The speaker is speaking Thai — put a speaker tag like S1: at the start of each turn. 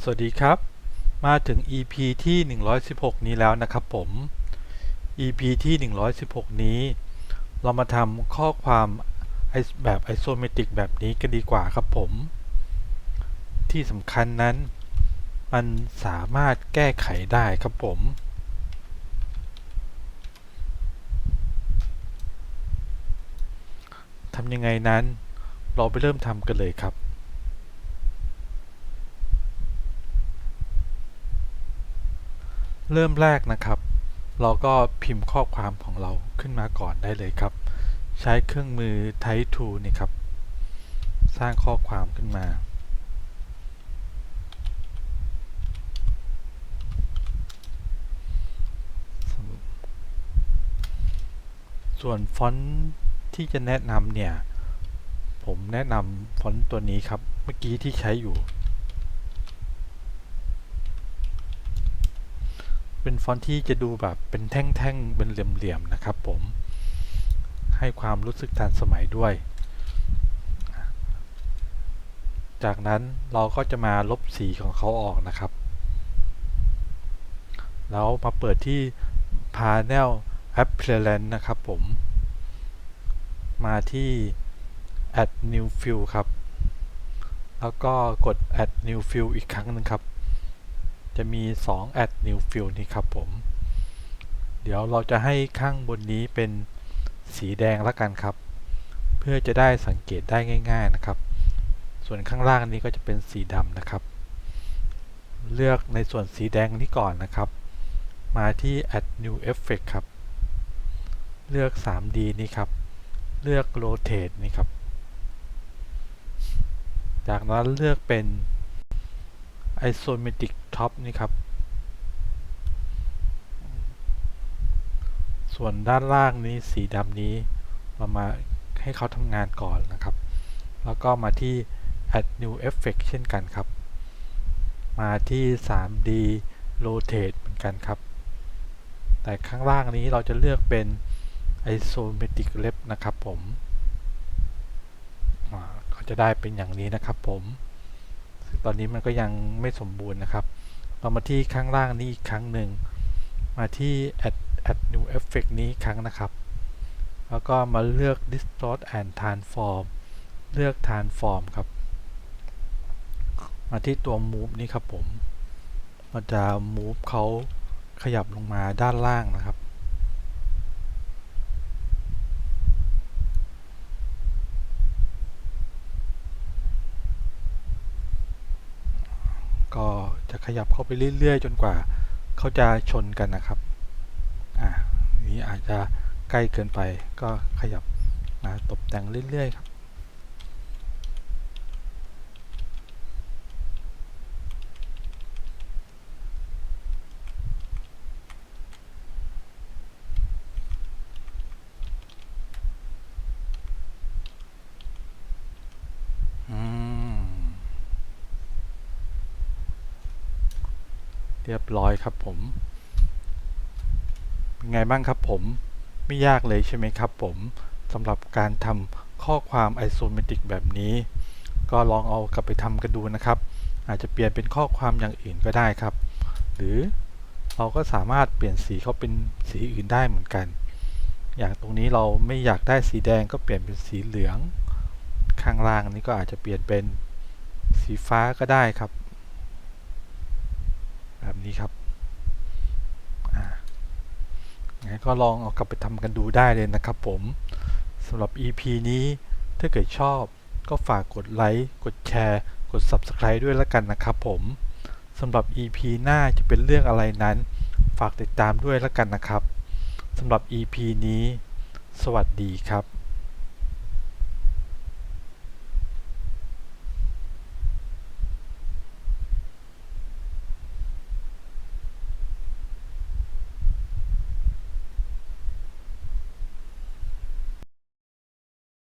S1: สวัสดีครับมาถึง EP ที่116นี้แล้วนะครับผม EP ที่116นี้เรามาทำข้อความแบบไอโซเมตริกแบบนี้กันดีกว่าครับผมที่สำคัญนั้นมันสามารถแก้ไขได้ครับผมทำยังไงนั้นเราไปเริ่มทำกันเลยครับเริ่มแรกนะครับเราก็พิมพ์ข้อความของเราขึ้นมาก่อนได้เลยครับใช้เครื่องมือ Type Tool นี่ครับสร้างข้อความขึ้นมาส่วนฟอนต์ที่จะแนะนำเนี่ยผมแนะนำฟอนต์ตัวนี้ครับเมื่อกี้ที่ใช้อยู่เป็นฟอนต์ที่จะดูแบบเป็นแท่งๆเป็นเหลี่ยมๆนะครับผมให้ความรู้สึกทันสมัยด้วยจากนั้นเราก็จะมาลบสีของเขาออกนะครับแล้วมาเปิดที่ Panel Appearance นะครับผมมาที่ Add New Fill ครับแล้วก็กด Add New Fill อีกครั้งหนึ่งครับจะมี2 Add New Fill นี่ครับผมเดี๋ยวเราจะให้ข้างบนนี้เป็นสีแดงละกันครับเพื่อจะได้สังเกตได้ง่ายๆนะครับส่วนข้างล่างนี้ก็จะเป็นสีดำนะครับเลือกในส่วนสีแดงนี้ก่อนนะครับมาที่ Add New Effect ครับเลือก 3D นี้ครับเลือก Rotate นี่ครับจากนั้นเลือกเป็น Isometric Top นี่ครับส่วนด้านล่างนี้สีดำนี้เรามาให้เขาทำงานก่อนนะครับแล้วก็มาที่ Add New Effect เช่นกันครับมาที่ 3D Rotate เหมือนกันครับแต่ข้างล่างนี้เราจะเลือกเป็น Isometric Left นะครับผมก็จะได้เป็นอย่างนี้นะครับผมซึ่งตอนนี้มันก็ยังไม่สมบูรณ์นะครับเรามาที่ข้างล่างนี้อีกครั้งหนึ่งมาที่ Add New Effect นี้อีกครั้งนะครับแล้วก็มาเลือก Distort and Transform เลือก Transform ครับมาที่ตัว Move นี่ครับผมมันจะ Move เขาขยับลงมาด้านล่างนะครับก็จะขยับเข้าไปเรื่อยๆจนกว่าเขาจะชนกันนะครับนี้อาจจะใกล้เกินไปก็ขยับมาตกแต่งเรื่อยๆครับเรียบร้อยครับผมเป็นไงบ้างครับผมไม่ยากเลยใช่ไหมครับผมสำหรับการทำข้อความไอโซเมตริกแบบนี้ก็ลองเอากลับไปทำกันดูนะครับอาจจะเปลี่ยนเป็นข้อความอย่างอื่นก็ได้ครับหรือเราก็สามารถเปลี่ยนสีเขาเป็นสีอื่นได้เหมือนกันอย่างตรงนี้เราไม่อยากได้สีแดงก็เปลี่ยนเป็นสีเหลืองข้างล่างนี้ก็อาจจะเปลี่ยนเป็นสีฟ้าก็ได้ครับแบบนี้ครับงั้นก็ลองเอากลับไปทำกันดูได้เลยนะครับผมสำหรับ EP นี้ถ้าเกิดชอบก็ฝากกดไลค์กดแชร์กด Subscribe ด้วยแล้วกันนะครับผมสำหรับ EP หน้าจะเป็นเรื่องอะไรนั้นฝากติดตามด้วยแล้วกันนะครับสำหรับ EP นี้สวัสดีครับ